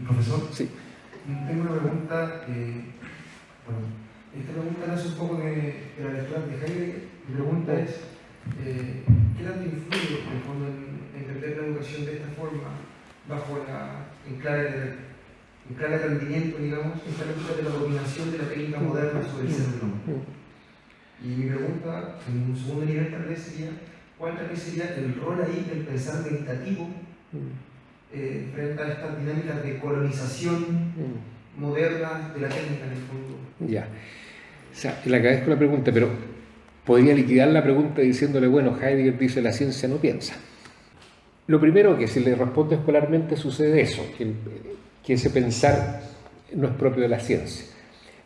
Profesor, Sí. tengo una pregunta. Bueno, esta pregunta nace un poco de la lectura de Heidegger. Mi pregunta es: ¿qué tanto influye en el fondo en entender la educación de esta forma, bajo en clave de rendimiento, digamos, esta lógica de la dominación de la técnica moderna sobre el ser humano? Y mi pregunta, en un segundo nivel, tal vez sería: ¿cuál tal vez sería el rol ahí del pensar meditativo frente a estas dinámicas de colonización moderna de la técnica en el fondo? Ya. O sea, le agradezco la pregunta, pero podría liquidar la pregunta diciéndole, bueno, Heidegger dice la ciencia no piensa. Lo primero que si le respondo escolarmente sucede eso, que ese pensar no es propio de la ciencia.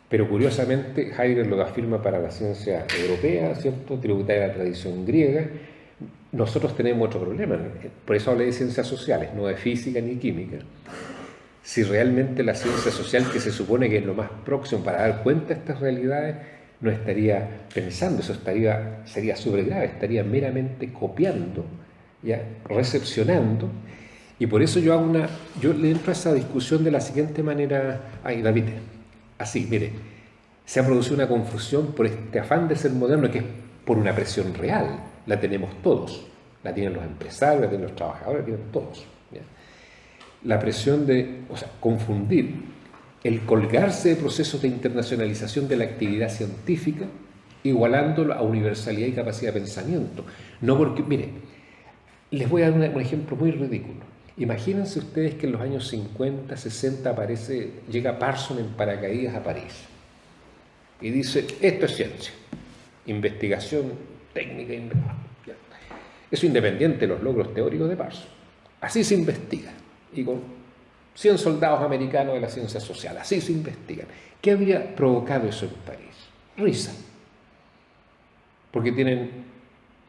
Pero curiosamente Heidegger lo afirma para la ciencia europea, ¿cierto?, tributaria de la tradición griega. Nosotros tenemos otro problema, por eso hablé de ciencias sociales, no de física ni química. Si realmente la ciencia social, que se supone que es lo más próximo para dar cuenta de estas realidades, no estaría pensando, eso sería súper grave, estaría meramente copiando, ¿ya?, recepcionando. Y por eso yo le entro a esa discusión de la siguiente manera. Ay, David, así, mire, se ha producido una confusión por este afán de ser moderno, que es por una presión real. La tenemos todos, la tienen los empresarios, la tienen los trabajadores, la tienen todos, ¿ya? La presión de, o sea, confundir el colgarse de procesos de internacionalización de la actividad científica, igualándolo a universalidad y capacidad de pensamiento. No porque, mire, les voy a dar un ejemplo muy ridículo. Imagínense ustedes que en los años 50, 60 llega Parsons en paracaídas a París y dice: esto es ciencia, investigación técnica, eso independiente de los logros teóricos de Parsons. Así se investiga, y con 100 soldados americanos de la ciencia social, así se investigan. ¿Qué habría provocado eso en París? Risa, porque tienen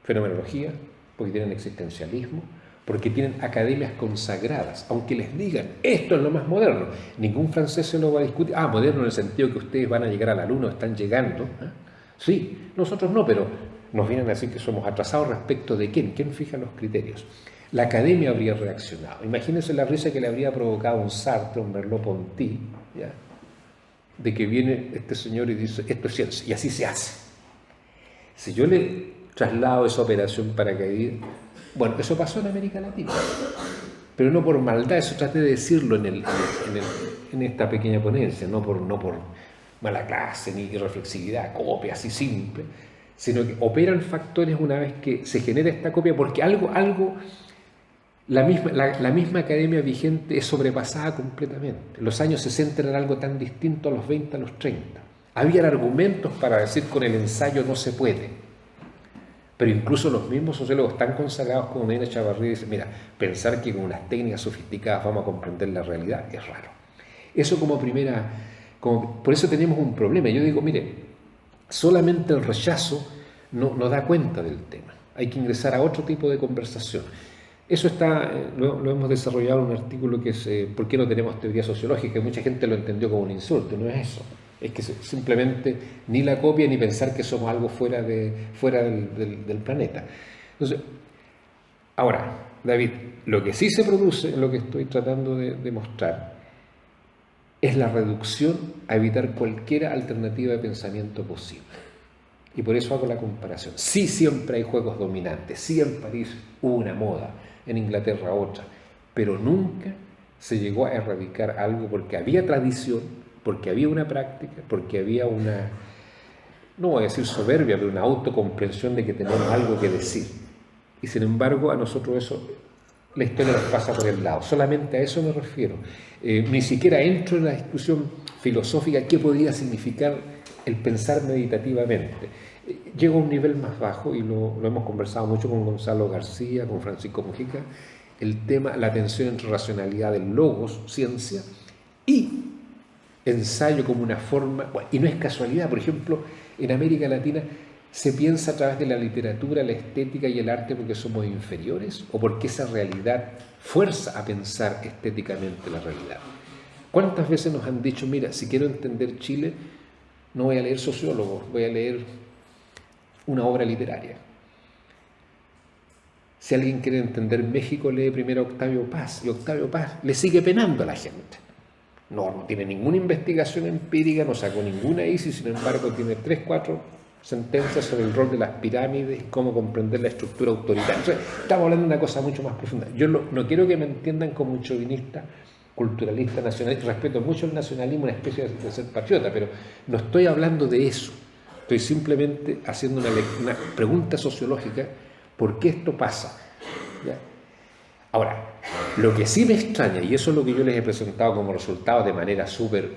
fenomenología, porque tienen existencialismo, porque tienen academias consagradas, aunque les digan esto es lo más moderno. Ningún francés se lo va a discutir. Moderno en el sentido que ustedes van a llegar a la luna o están llegando, ¿eh? Sí, nosotros no, pero nos vienen a decir que somos atrasados respecto de quién fija los criterios. La academia habría reaccionado. Imagínense la risa que le habría provocado a un Sartre, un Merleau-Ponty, ¿ya?, de que viene este señor y dice esto es ciencia, y así se hace. Si yo le traslado esa operación paracaídas, bueno, eso pasó en América Latina, pero no por maldad, eso traté de decirlo en esta pequeña ponencia, no por mala clase ni reflexividad, copia así simple, sino que operan factores una vez que se genera esta copia, porque la misma academia vigente es sobrepasada completamente. Los años 60 eran algo tan distinto a los 20, a los 30. Habían argumentos para decir con el ensayo no se puede. Pero incluso los mismos sociólogos tan consagrados como Medina Chavarría dicen: mira, pensar que con unas técnicas sofisticadas vamos a comprender la realidad es raro. Eso por eso tenemos un problema. Yo digo, mire, solamente el rechazo no da cuenta del tema. Hay que ingresar a otro tipo de conversación. Eso lo hemos desarrollado en un artículo que es ¿por qué no tenemos teoría sociológica? Mucha gente lo entendió como un insulto, no es eso. Es que simplemente ni la copia ni pensar que somos algo fuera del planeta. Entonces, ahora, David, lo que sí se produce, en lo que estoy tratando de mostrar, es la reducción a evitar cualquier alternativa de pensamiento posible. Y por eso hago la comparación. Sí, siempre hay juegos dominantes, sí, en París hubo una moda, en Inglaterra otra, pero nunca se llegó a erradicar algo porque había tradición, porque había una práctica, porque había no voy a decir soberbia, pero una autocomprensión de que tenemos algo que decir. Y sin embargo, a nosotros eso, la historia nos pasa por el lado. Solamente a eso me refiero. Ni siquiera entro en la discusión filosófica qué podría significar el pensar meditativamente. Llego a un nivel más bajo, y lo hemos conversado mucho con Gonzalo García, con Francisco Mujica, el tema, la tensión entre racionalidad del logos, ciencia, y ensayo como una forma, y no es casualidad. Por ejemplo, en América Latina se piensa a través de la literatura, la estética y el arte porque somos inferiores, o porque esa realidad fuerza a pensar estéticamente la realidad. ¿Cuántas veces nos han dicho: mira, si quiero entender Chile, no voy a leer sociólogos, voy a leer una obra literaria? Si alguien quiere entender México, lee primero a Octavio Paz, y Octavio Paz le sigue penando a la gente. No tiene ninguna investigación empírica, no sacó ninguna ISI, sin embargo tiene 3, 4 sentencias sobre el rol de las pirámides y cómo comprender la estructura autoritaria. Entonces, estamos hablando de una cosa mucho más profunda. Yo no quiero que me entiendan como un chauvinista, culturalista, nacionalista. Respeto mucho el nacionalismo, una especie de ser patriota, pero no estoy hablando de eso. Estoy simplemente haciendo una pregunta sociológica: ¿por qué esto pasa? ¿Ya? Ahora, lo que sí me extraña, y eso es lo que yo les he presentado como resultado de manera súper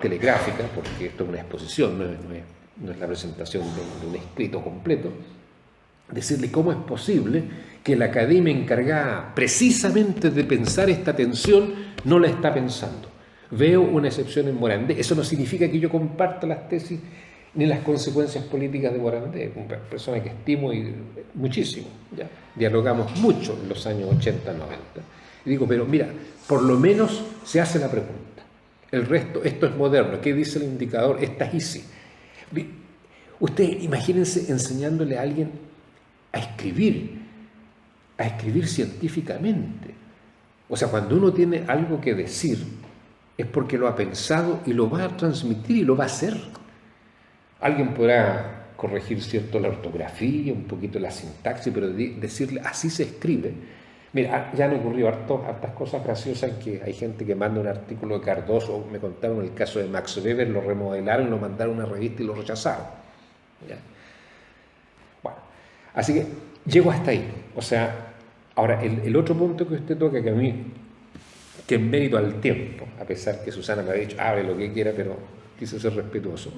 telegráfica, porque esto es una exposición, no es la presentación de un escrito completo, decirle cómo es posible que la academia encargada precisamente de pensar esta tensión no la está pensando. Veo una excepción en Morandé. Eso no significa que yo comparta las tesis ni las consecuencias políticas de Morandé, una persona que estimo muchísimo. ¿Ya? Dialogamos mucho en los años 80, 90. Y digo, pero mira, por lo menos se hace la pregunta. El resto, esto es moderno. ¿Qué dice el indicador? Esta es easy. Ustedes imagínense enseñándole a alguien a escribir científicamente. O sea, cuando uno tiene algo que decir, es porque lo ha pensado y lo va a transmitir y lo va a hacer. Alguien podrá corregir cierto la ortografía, un poquito la sintaxis, pero decirle así se escribe. Mira, ya han ocurrido hartas cosas graciosas en que hay gente que manda un artículo de Cardoso, me contaron el caso de Max Weber, lo remodelaron, lo mandaron a una revista y lo rechazaron. ¿Ya? Bueno, así que llego hasta ahí. O sea, ahora el otro punto que usted toca, que a mí, que en mérito al tiempo, a pesar que Susana me ha dicho, hable lo que quiera, pero quise ser respetuoso.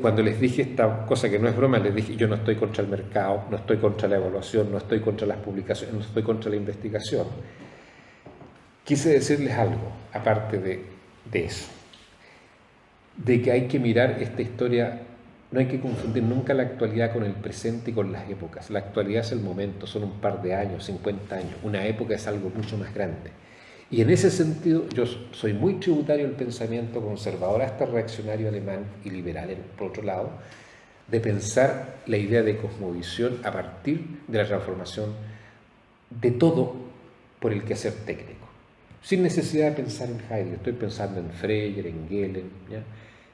Cuando les dije esta cosa que no es broma, les dije, yo no estoy contra el mercado, no estoy contra la evaluación, no estoy contra las publicaciones, no estoy contra la investigación. Quise decirles algo, aparte de eso, de que hay que mirar esta historia, no hay que confundir nunca la actualidad con el presente y con las épocas. La actualidad es el momento, son un par de años, 50 años, una época es algo mucho más grande. Y en ese sentido yo soy muy tributario del pensamiento conservador, hasta reaccionario alemán y liberal, por otro lado, de pensar la idea de cosmovisión a partir de la transformación de todo por el quehacer técnico, sin necesidad de pensar en Heidegger. Estoy pensando en Freire, en Gehlen, ¿ya?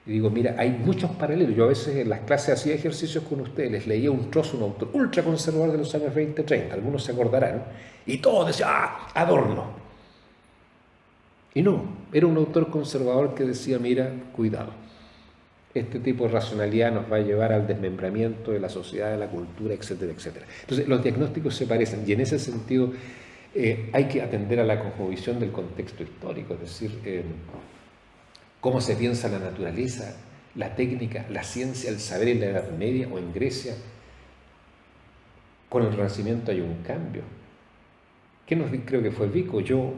Y digo, mira, hay muchos paralelos. Yo a veces en las clases hacía ejercicios con ustedes, les leía un trozo, un autor ultraconservador de los años 20, 30, algunos se acordarán, y todos decían, Adorno. Y no, era un autor conservador que decía, mira, cuidado, este tipo de racionalidad nos va a llevar al desmembramiento de la sociedad, de la cultura, etcétera, etcétera. Entonces, los diagnósticos se parecen, y en ese sentido hay que atender a la cosmovisión del contexto histórico, es decir, cómo se piensa la naturaleza, la técnica, la ciencia, el saber en la Edad Media o en Grecia. Con el Renacimiento hay un cambio. Creo que fue Vico, yo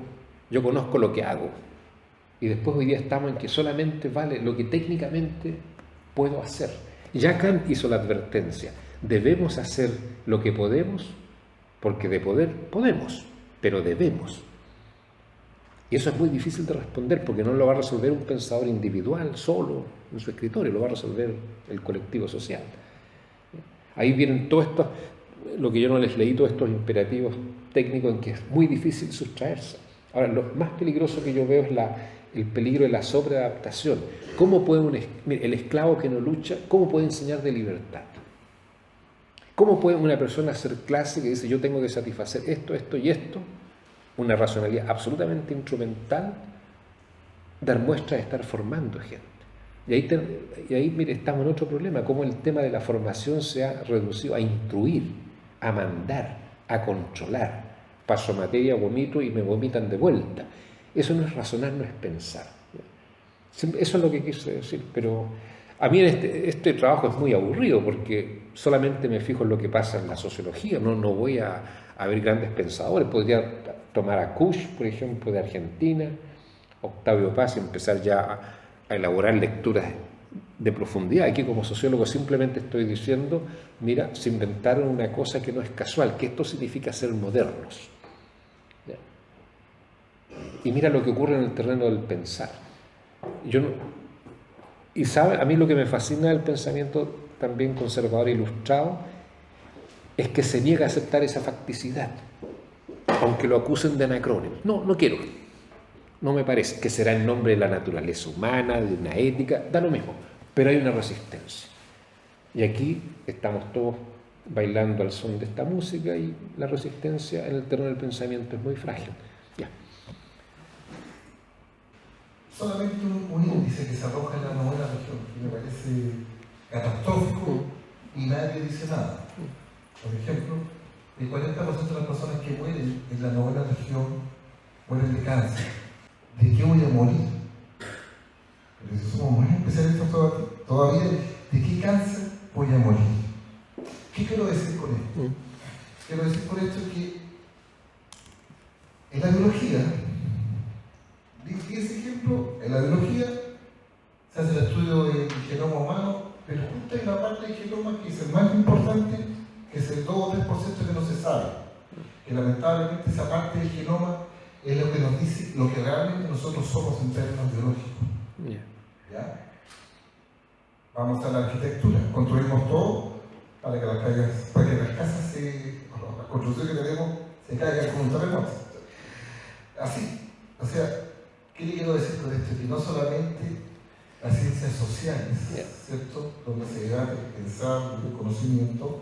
conozco lo que hago, y después hoy día estamos en que solamente vale lo que técnicamente puedo hacer. Ya Kant hizo la advertencia, debemos hacer lo que podemos, porque de poder podemos, pero debemos. Y eso es muy difícil de responder, porque no lo va a resolver un pensador individual, solo, en su escritorio, lo va a resolver el colectivo social. Ahí vienen todo esto, lo que yo no les leí, todos estos imperativos técnicos en que es muy difícil sustraerse. Ahora, lo más peligroso que yo veo es el peligro de la sobreadaptación. ¿Cómo puede el esclavo que no lucha, cómo puede enseñar de libertad? ¿Cómo puede una persona hacer clase que dice, yo tengo que satisfacer esto, esto y esto, una racionalidad absolutamente instrumental, dar muestra de estar formando gente? Y ahí, mire, estamos en otro problema, cómo el tema de la formación se ha reducido a instruir, a mandar, a controlar. Paso materia, vomito y me vomitan de vuelta. Eso no es razonar, no es pensar. Eso es lo que quise decir, pero a mí este trabajo es muy aburrido porque solamente me fijo en lo que pasa en la sociología, no voy a ver grandes pensadores. Podría tomar a Kusch, por ejemplo, de Argentina, Octavio Paz, y empezar ya a elaborar lecturas de profundidad. Aquí como sociólogo simplemente estoy diciendo, mira, se inventaron una cosa que no es casual, que esto significa ser modernos. ¿Ya? Y mira lo que ocurre en el terreno del pensar. Y sabe, a mí lo que me fascina del pensamiento también conservador e ilustrado es que se niega a aceptar esa facticidad, aunque lo acusen de anacrónimo. No quiero. no me parece, que será en nombre de la naturaleza humana, de una ética, da lo mismo, pero hay una resistencia. Y aquí estamos todos bailando al son de esta música y la resistencia en el terreno del pensamiento es muy frágil. Ya. Solamente un índice que se arroja en la novena región, que me parece catastrófico y nadie dice nada. Por ejemplo, el 40% de las personas que mueren en la novena región mueren de cáncer. ¿De qué voy a morir? Pero si somos más especialistas todavía, ¿de qué cáncer voy a morir? ¿Qué quiero decir con esto? Quiero decir con esto que en la biología, di ese ejemplo, en la biología se hace el estudio del genoma humano, pero justo hay una parte del genoma que es el más importante, que es el 2 o 3% que no se sabe. Que lamentablemente esa parte del genoma es lo que nos dice lo que realmente nosotros somos en términos biológicos. ¿Ya? Vamos a la arquitectura, construimos todo para que las casas, las construcciones que tenemos se caigan con un terremoto. Así. O sea, ¿qué le quiero decir con esto? Que no solamente las ciencias sociales, ¿cierto? Donde se debe pensar el conocimiento,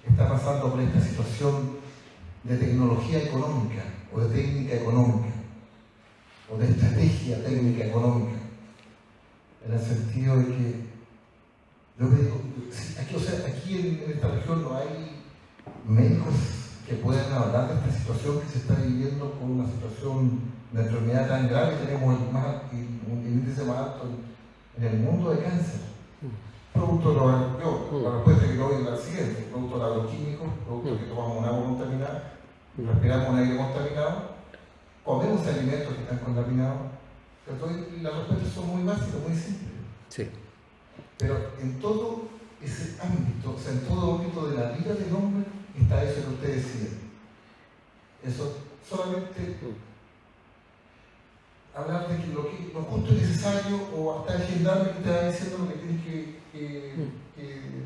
está pasando por esta situación de tecnología económica, o de técnica económica, o de estrategia técnica económica, en el sentido de que yo me digo, aquí en esta región no hay médicos que puedan hablar de esta situación que se está viviendo con una situación de enfermedad tan grave. Tenemos el índice más alto en el mundo de cáncer. Producto de la respuesta que doy es la siguiente: producto de agroquímicos, producto que tomamos un agua contaminada, respiramos un aire contaminado, comemos alimentos que están contaminados. Entonces, las respuestas son muy básicas, muy simples. Sí. Pero en todo ese ámbito, o sea, en todo ámbito de la vida del hombre, está eso que usted decía. Eso solamente hablar de que lo justo es necesario, o hasta el gendarme que te va diciendo lo que tienes que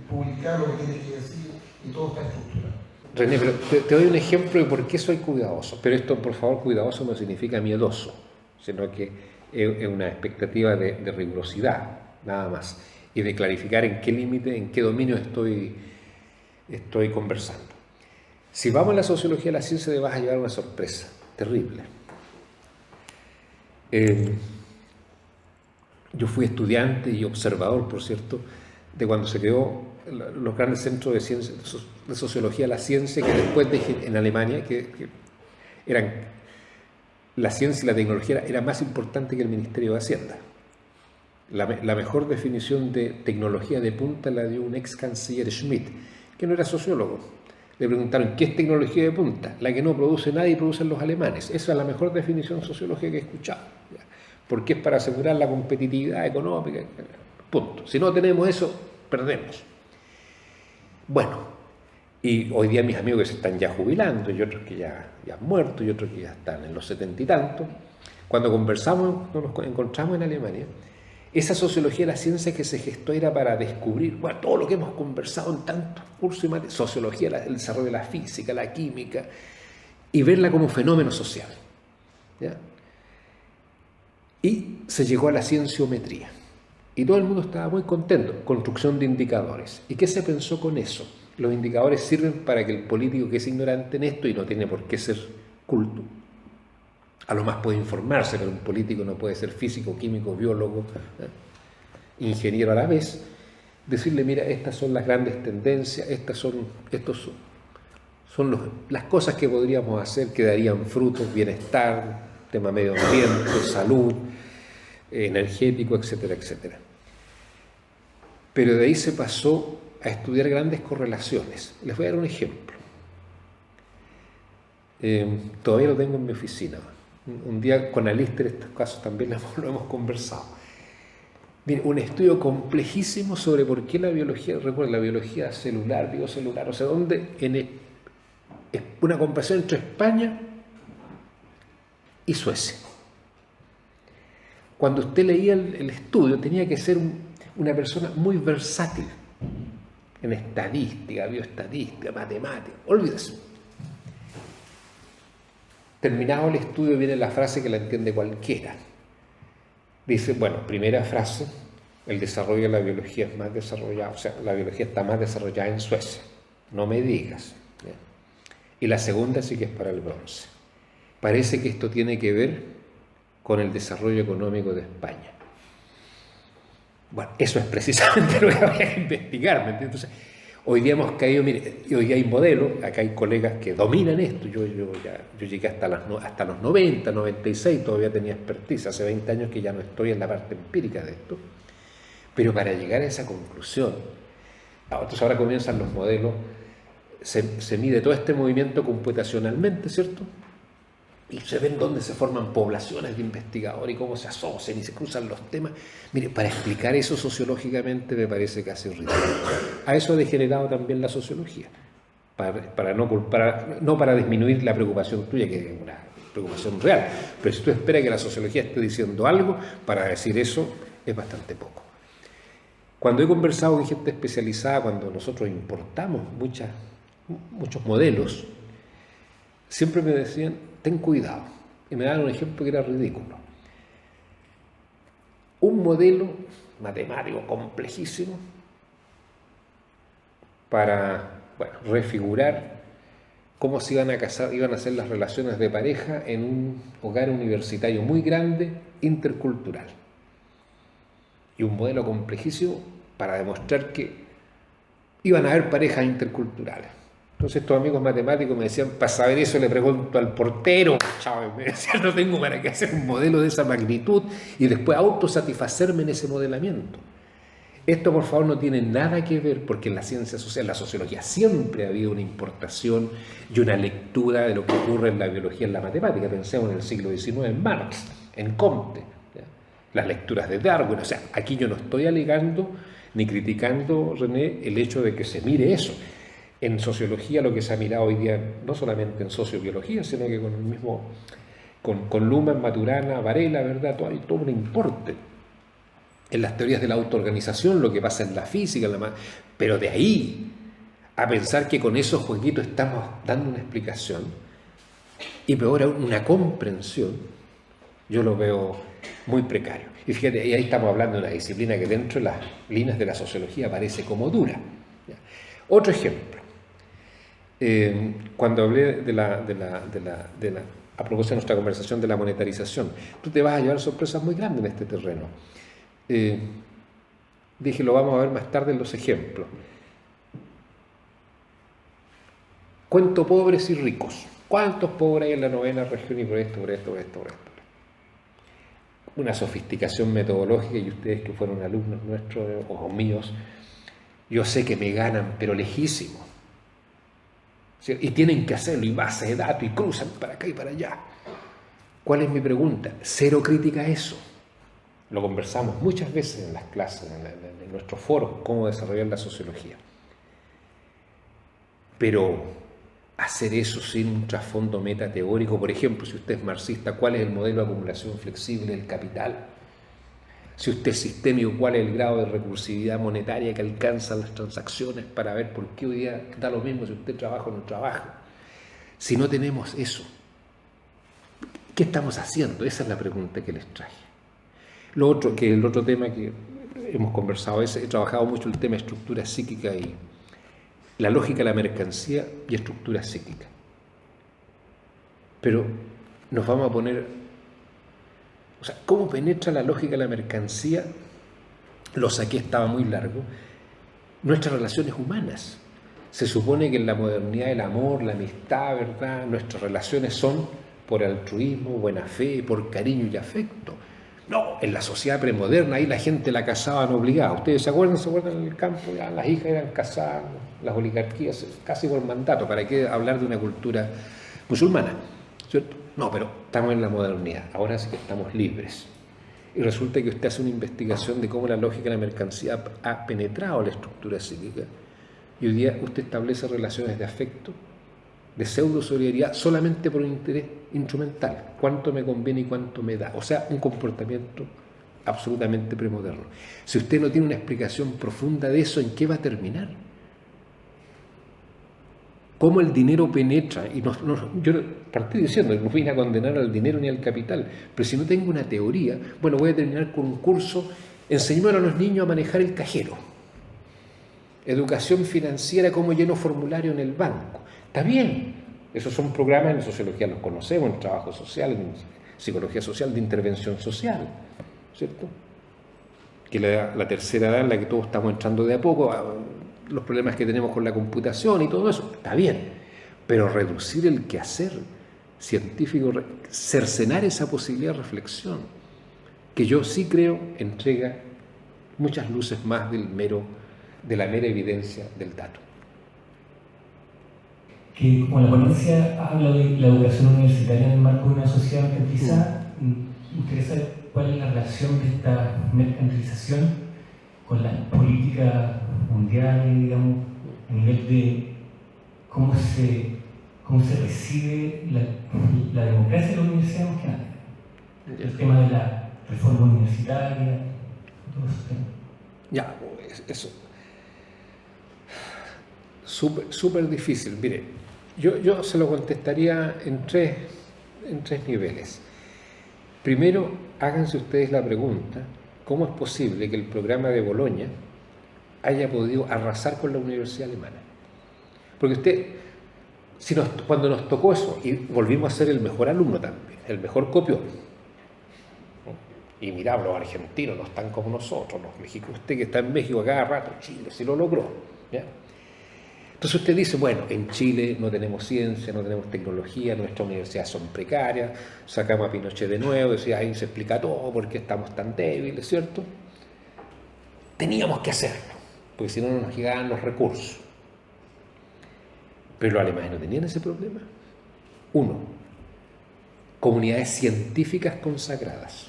publicar, lo que tienes que decir, y todo está estructurado. René, pero te doy un ejemplo de por qué soy cuidadoso. Pero esto, por favor, cuidadoso no significa miedoso, sino que es una expectativa de rigurosidad, nada más, y de clarificar en qué límite, en qué dominio estoy conversando. Si vamos a la sociología de la ciencia, te vas a llevar una sorpresa terrible. Yo fui estudiante y observador, por cierto, de cuando se creó los grandes centros de ciencia, de sociología de la ciencia, que después en Alemania, que eran la ciencia y la tecnología era más importante que el Ministerio de Hacienda. La mejor definición de tecnología de punta la dio un ex canciller Schmidt, que no era sociólogo. Le preguntaron, ¿qué es tecnología de punta? La que no produce nadie y producen los alemanes. Esa es la mejor definición sociológica que he escuchado. Porque es para asegurar la competitividad económica. Punto. Si no tenemos eso, perdemos. Bueno, y hoy día mis amigos que se están ya jubilando, y otros que ya han muerto, y otros que ya están en los 70 y tantos, cuando conversamos, nos encontramos en Alemania, esa sociología de la ciencia que se gestó era para descubrir, bueno, todo lo que hemos conversado en tantos cursos y materias, sociología, el desarrollo de la física, la química, y verla como fenómeno social. ¿Ya? Y se llegó a la cienciometría. Y todo el mundo estaba muy contento, construcción de indicadores. ¿Y qué se pensó con eso? Los indicadores sirven para que el político que es ignorante en esto, y no tiene por qué ser culto, a lo más puede informarse, pero un político no puede ser físico, químico, biólogo, ingeniero a la vez, decirle, mira, estas son las grandes tendencias, estos son las cosas que podríamos hacer, que darían frutos, bienestar, tema medio ambiente, salud, energético, etcétera, etcétera. Pero de ahí se pasó a estudiar grandes correlaciones. Les voy a dar un ejemplo. Todavía lo tengo en mi oficina. Un día con Alister estos casos también lo hemos conversado. Mire, un estudio complejísimo sobre por qué la biología, recuerden, la biología celular, biocelular, o sea, donde es una comparación entre España y Suecia. Cuando usted leía el estudio, tenía que ser una persona muy versátil en estadística, bioestadística, matemática, olvídese. terminado el estudio viene la frase que la entiende cualquiera. Dice, bueno, primera frase, el desarrollo de la biología es más desarrollado, o sea, la biología está más desarrollada en Suecia, no me digas. ¿Ya? Y la segunda sí que es para el bronce. Parece que esto tiene que ver con el desarrollo económico de España. Bueno, eso es precisamente lo que había que investigar, ¿me entiendes? Entonces, hoy día hemos caído, mire, hoy día hay modelos, acá hay colegas que dominan esto, yo llegué hasta los 90, 96, todavía tenía expertise, hace 20 años que ya no estoy en la parte empírica de esto, pero para llegar a esa conclusión, entonces ahora comienzan los modelos, se mide todo este movimiento computacionalmente, ¿cierto? Y se ven dónde se forman poblaciones de investigadores y cómo se asocian y se cruzan los temas. Mire, para explicar eso sociológicamente me parece casi ridículo. A eso ha degenerado también la sociología, no para disminuir la preocupación tuya, que es una preocupación real, pero si tú esperas que la sociología esté diciendo algo, para decir eso es bastante poco. Cuando he conversado con gente especializada, cuando nosotros importamos muchos modelos, siempre me decían, ten cuidado, y me daban un ejemplo que era ridículo. Un modelo matemático complejísimo para, refigurar cómo se iban a hacer las relaciones de pareja en un hogar universitario muy grande, intercultural. Y un modelo complejísimo para demostrar que iban a haber parejas interculturales. Entonces estos amigos matemáticos me decían, para saber eso le pregunto al portero, chao, me decían, no tengo para qué hacer un modelo de esa magnitud y después autosatisfacerme en ese modelamiento. Esto, por favor, no tiene nada que ver, porque en la ciencia social, la sociología, siempre ha habido una importación y una lectura de lo que ocurre en la biología, en la matemática. Pensemos en el siglo XIX, en Marx, en Comte, ¿ya? Las lecturas de Darwin. O sea, aquí yo no estoy alegando ni criticando, René, el hecho de que se mire eso. En sociología lo que se ha mirado hoy día, no solamente en sociobiología, sino que con el mismo, con Luhmann, Maturana, Varela, ¿verdad? Hay todo un importe. En las teorías de la autoorganización, lo que pasa en la física, pero de ahí a pensar que con esos jueguitos estamos dando una explicación y peor aún una comprensión, yo lo veo muy precario. Y fíjate, y ahí estamos hablando de una disciplina que dentro de las líneas de la sociología parece como dura. ¿Ya? Otro ejemplo. Cuando hablé a propósito de nuestra conversación de la monetarización, tú te vas a llevar sorpresas muy grandes en este terreno. Dije, lo vamos a ver más tarde en los ejemplos. Cuento pobres y ricos. ¿Cuántos pobres hay en la 9ª región y por esto? Una sofisticación metodológica, y ustedes que fueron alumnos nuestros o míos, yo sé que me ganan, pero lejísimo. ¿Sí? Y tienen que hacerlo, y base de datos, y cruzan para acá y para allá. ¿Cuál es mi pregunta? Cero crítica a eso. Lo conversamos muchas veces en las clases, en nuestros foros, cómo desarrollar la sociología. Pero hacer eso sin un trasfondo metateórico, por ejemplo, si usted es marxista, ¿cuál es el modelo de acumulación flexible del capital? Si usted es sistémico, ¿cuál es el grado de recursividad monetaria que alcanzan las transacciones para ver por qué hoy día da lo mismo si usted trabaja o no trabaja? Si no tenemos eso, ¿qué estamos haciendo? Esa es la pregunta que les traje. El otro tema que hemos conversado es, he trabajado mucho el tema de estructura psíquica y la lógica de la mercancía y estructura psíquica. Pero nos vamos a poner... O sea, ¿cómo penetra la lógica de la mercancía? Lo saqué, estaba muy largo. Nuestras relaciones humanas. Se supone que en la modernidad el amor, la amistad, ¿verdad? Nuestras relaciones son por altruismo, buena fe, por cariño y afecto. No, en la sociedad premoderna ahí la gente la casaban obligada. ¿Ustedes se acuerdan en el campo? Ya, las hijas eran casadas, las oligarquías casi por mandato. ¿Para qué hablar de una cultura musulmana? ¿Cierto? No, pero estamos en la modernidad, ahora sí que estamos libres. Y resulta que usted hace una investigación de cómo la lógica de la mercancía ha penetrado la estructura psíquica. Y hoy día usted establece relaciones de afecto, de pseudo-solidaridad, solamente por un interés instrumental. Cuánto me conviene y cuánto me da. O sea, un comportamiento absolutamente premoderno. Si usted no tiene una explicación profunda de eso, ¿en qué va a terminar? cómo el dinero penetra, y yo partí diciendo, no vine a condenar al dinero ni al capital, pero si no tengo una teoría, bueno, voy a terminar con un curso, enseñar a los niños a manejar el cajero, educación financiera, cómo lleno formulario en el banco. Está bien, esos son programas en sociología, los conocemos, en trabajo social, en psicología social, de intervención social, ¿cierto? Que la tercera edad en la que todos estamos entrando de a poco, los problemas que tenemos con la computación y todo eso, está bien, pero reducir el quehacer científico, cercenar esa posibilidad de reflexión, que yo sí creo entrega muchas luces más de la mera evidencia del dato. Que como la ponencia habla de la educación universitaria en el marco de una sociedad mercantilizada, me gustaría saber cuál es la relación de esta mercantilización con la política mundial, digamos, a nivel de cómo se recibe la democracia de la universidad más que nada. El tema de la reforma universitaria, todos esos temas. Ya, eso. Súper difícil. Mire, yo se lo contestaría en tres niveles. Primero, háganse ustedes la pregunta, ¿cómo es posible que el programa de Bolonia haya podido arrasar con la universidad alemana? Porque cuando nos tocó eso, y volvimos a ser el mejor alumno también, el mejor copión, y mirá, los argentinos no están como nosotros, los mexicanos, usted que está en México a cada rato, Chile, sí lo logró, ¿ya? Entonces usted dice, bueno, en Chile no tenemos ciencia, no tenemos tecnología, nuestras universidades son precarias, sacamos a Pinochet de nuevo, decía, ahí se explica todo, por qué estamos tan débiles, ¿cierto? Teníamos que hacerlo, porque si no, no nos llegaban los recursos. Pero los alemanes no tenían ese problema. Uno, comunidades científicas consagradas,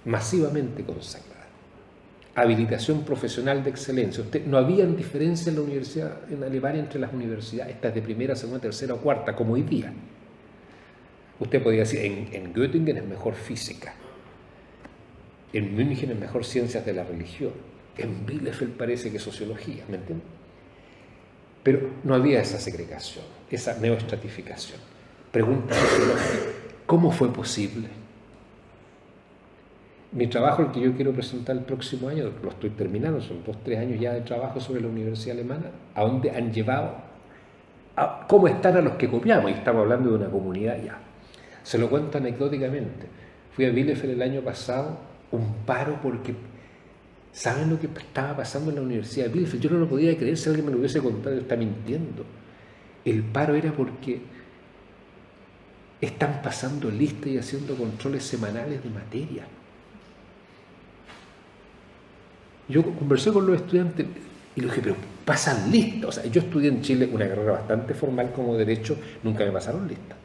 masivamente consagradas. Habilitación profesional de excelencia. No había diferencia en la universidad, en Alemania, entre las universidades, estas de primera, segunda, tercera o cuarta, como hoy día. Usted podría decir, en Göttingen es mejor física, en München es mejor ciencias de la religión, en Bielefeld parece que sociología, ¿me entiende? Pero no había esa segregación, esa neoestratificación. Pregunta sociológica, ¿cómo fue posible? Mi trabajo, el que yo quiero presentar el próximo año, lo estoy terminando, son 2-3 años ya de trabajo sobre la Universidad Alemana, a dónde han llevado, cómo están a los que copiamos, y estamos hablando de una comunidad ya. Se lo cuento anecdóticamente. Fui a Bielefeld el año pasado, un paro porque, ¿saben lo que estaba pasando en la Universidad de Bielefeld? Yo no lo podía creer, si alguien me lo hubiese contado, está mintiendo. El paro era porque están pasando listas y haciendo controles semanales de materia. Yo conversé con los estudiantes y les dije, pero pasan listas. O sea, yo estudié en Chile una carrera bastante formal como Derecho, nunca me pasaron listas.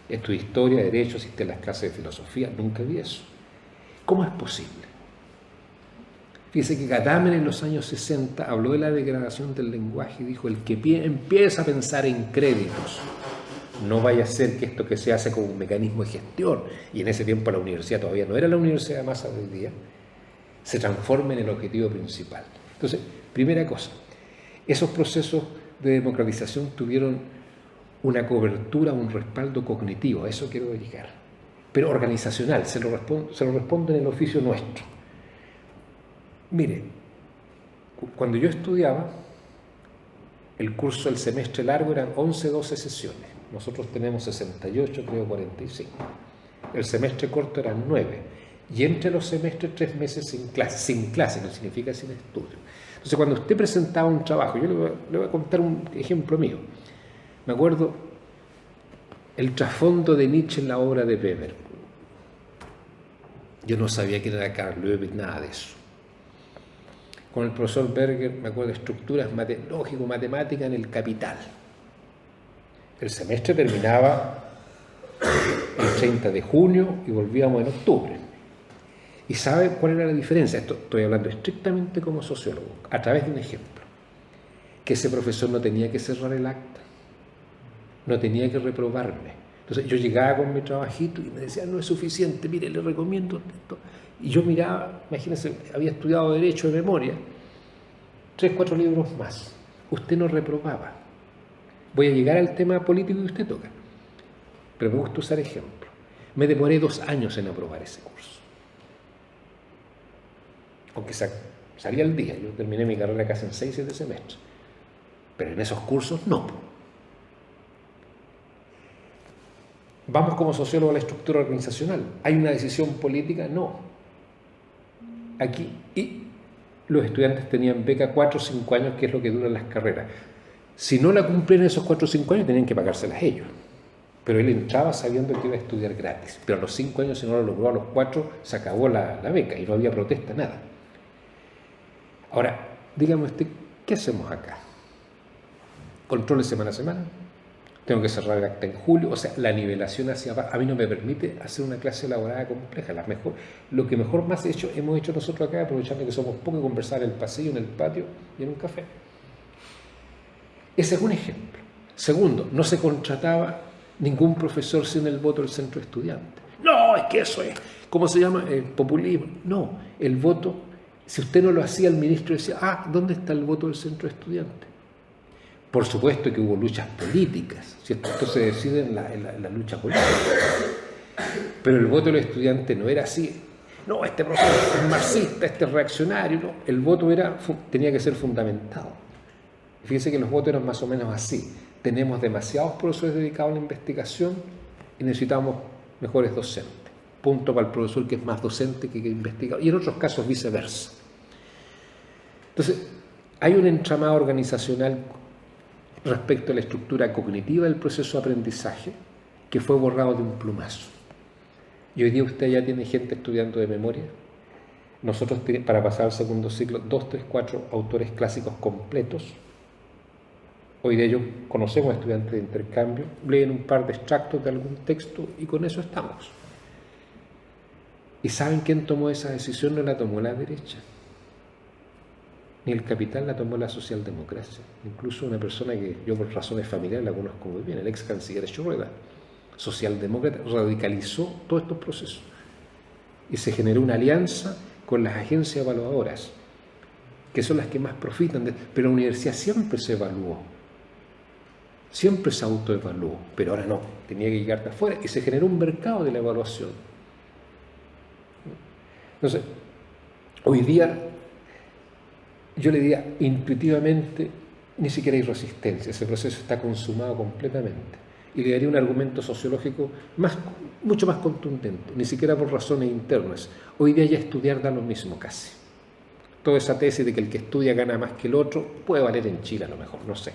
Estudié Historia, Derecho, asistí a las clases de Filosofía, nunca vi eso. ¿Cómo es posible? Fíjese que Gadamer en los años 60 habló de la degradación del lenguaje y dijo, el que empieza a pensar en créditos, no vaya a ser que esto que se hace como un mecanismo de gestión, y en ese tiempo la universidad todavía no era la universidad de masa de hoy día, se transforme en el objetivo principal. Entonces, primera cosa, esos procesos de democratización tuvieron una cobertura, un respaldo cognitivo, a eso quiero dedicar, pero organizacional, se lo respondo en el oficio nuestro. Mire, cuando yo estudiaba, el curso del semestre largo eran 11-12 sesiones, nosotros tenemos 68, creo 45, el semestre corto eran 9, y entre los semestres 3 meses sin clase, no significa sin estudio. Entonces, cuando usted presentaba un trabajo, yo le voy a contar un ejemplo mío. Me acuerdo el trasfondo de Nietzsche en la obra de Weber. Yo no sabía quién era Karl Löwit, nada de eso. Con el profesor Berger, me acuerdo de estructuras lógico-matemáticas en el Capital. El semestre terminaba el 30 de junio y volvíamos en octubre. ¿Y sabe cuál era la diferencia? Esto estoy hablando estrictamente como sociólogo, a través de un ejemplo. Que ese profesor no tenía que cerrar el acta, no tenía que reprobarme. Entonces yo llegaba con mi trabajito y me decía, no es suficiente, mire, le recomiendo esto. Y yo miraba, imagínense, había estudiado Derecho de memoria, 3-4 libros más. usted no reprobaba. Voy a llegar al tema político que usted toca, pero me gusta usar ejemplo. Me demoré 2 años en aprobar ese curso. Aunque salía al día, yo terminé mi carrera casi en 6 o 7 semestres. Pero en esos cursos no. Vamos como sociólogo a la estructura organizacional. ¿Hay una decisión política? No. Aquí, y los estudiantes tenían beca 4 o 5 años, que es lo que duran las carreras. Si no la cumplían esos 4 o 5 años, tenían que pagárselas ellos. Pero él entraba sabiendo que iba a estudiar gratis. Pero a los 5 años, si no lo logró, a los 4 se acabó la beca y no había protesta, nada. Ahora, dígame usted, ¿qué hacemos acá? ¿Controles semana a semana? Tengo que cerrar el acta en julio. O sea, la nivelación hacia abajo a mí no me permite hacer una clase elaborada compleja. Lo que mejor más hemos hecho nosotros acá, aprovechando que somos pocos, conversar en el pasillo, en el patio y en un café. Ese es un ejemplo. Segundo, no se contrataba ningún profesor sin el voto del centro de estudiantes. No, es que eso es, ¿cómo se llama? El populismo. No, el voto, si usted no lo hacía, el ministro decía, ¿dónde está el voto del centro de estudiantes? Por supuesto que hubo luchas políticas, ¿cierto? Esto se decide en la lucha política. Pero el voto del estudiante no era así. No, este profesor es marxista, este es reaccionario. No, el voto tenía que ser fundamentado. Fíjense que los votos eran más o menos así. Tenemos demasiados profesores dedicados a la investigación y necesitamos mejores docentes. Punto para el profesor que es más docente que investigador. Y en otros casos viceversa. Entonces, hay un entramado organizacional respecto a la estructura cognitiva del proceso de aprendizaje que fue borrado de un plumazo. Y hoy día usted ya tiene gente estudiando de memoria. Nosotros, para pasar al segundo ciclo, 2, 3, 4 autores clásicos completos. Hoy día conocemos estudiantes de intercambio, leen un par de extractos de algún texto y con eso estamos. ¿Y saben quién tomó esa decisión? No la tomó la derecha. Ni el capital, la tomó la socialdemocracia. Incluso una persona que yo por razones familiares la conozco muy bien, el ex canciller Schröder, socialdemócrata, radicalizó todos estos procesos. Y se generó una alianza con las agencias evaluadoras, que son las que más profitan. Pero la universidad siempre se evaluó, siempre se autoevaluó, pero ahora no, tenía que llegar de afuera y se generó un mercado de la evaluación. Entonces, hoy día, yo le diría intuitivamente, ni siquiera hay resistencia, ese proceso está consumado completamente. Y le daría un argumento sociológico mucho más contundente, ni siquiera por razones internas. Hoy día ya estudiar da lo mismo casi. Toda esa tesis de que el que estudia gana más que el otro puede valer en Chile a lo mejor, no sé.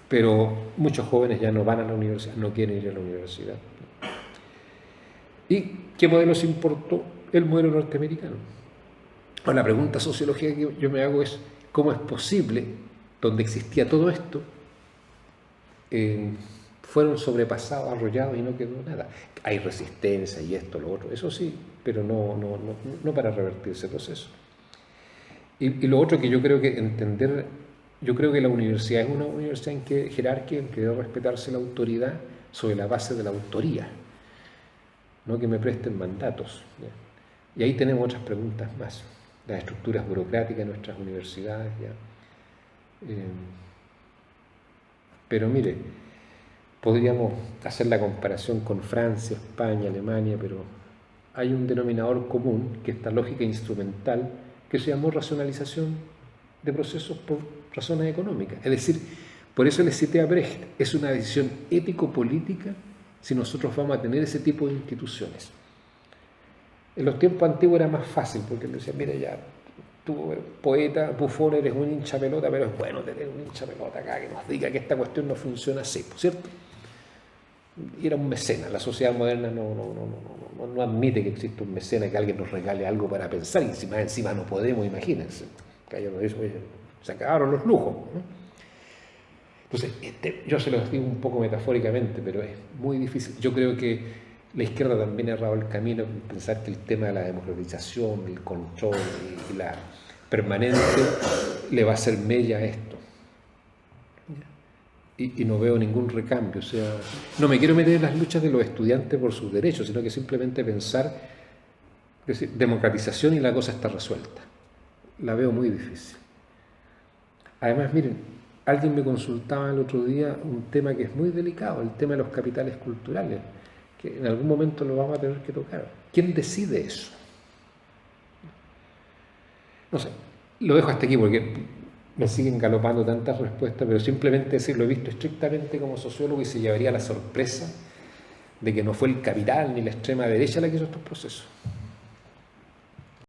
Pero muchos jóvenes ya no van a la universidad, no quieren ir a la universidad. ¿Y qué modelo se importó? El modelo norteamericano. Ahora, la pregunta sociológica que yo me hago es, ¿cómo es posible, donde existía todo esto, fueron sobrepasados, arrollados y no quedó nada? Hay resistencia y esto, lo otro, eso sí, pero no para revertir ese proceso. Y lo otro que yo creo que entender, yo creo que la universidad es una universidad en que jerarquía, en que debe respetarse la autoridad sobre la base de la autoría, no que me presten mandatos, ¿ya? Y ahí tenemos otras preguntas más, las estructuras burocráticas de nuestras universidades, ¿ya? Pero mire, podríamos hacer la comparación con Francia, España, Alemania, pero hay un denominador común, que es esta lógica instrumental, que se llamó racionalización de procesos por razones económicas. Es decir, por eso le cité a Brecht, es una decisión ético-política si nosotros vamos a tener ese tipo de instituciones. En los tiempos antiguos era más fácil, porque él decía, mira ya, tú poeta, bufón, eres un hincha pelota, pero es bueno tener un hincha pelota acá que nos diga que esta cuestión no funciona así, ¿cierto? Y era un mecenas. La sociedad moderna no admite que exista un mecenas, que alguien nos regale algo para pensar, y encima no podemos, imagínense. Se acabaron los lujos, ¿no? Entonces, yo se lo digo un poco metafóricamente, pero es muy difícil. Yo creo que la izquierda también ha errado el camino en pensar que el tema de la democratización, el control y la permanente le va a hacer mella a esto. Y no veo ningún recambio. O sea, no me quiero meter en las luchas de los estudiantes por sus derechos, sino que simplemente pensar, es decir, democratización y la cosa está resuelta. La veo muy difícil. Además, miren, alguien me consultaba el otro día un tema que es muy delicado, el tema de los capitales culturales, que en algún momento lo vamos a tener que tocar. ¿Quién decide eso? No sé, lo dejo hasta aquí porque me siguen galopando tantas respuestas, pero simplemente decir, lo he visto estrictamente como sociólogo y se llevaría la sorpresa de que no fue el capital ni la extrema derecha la que hizo estos procesos.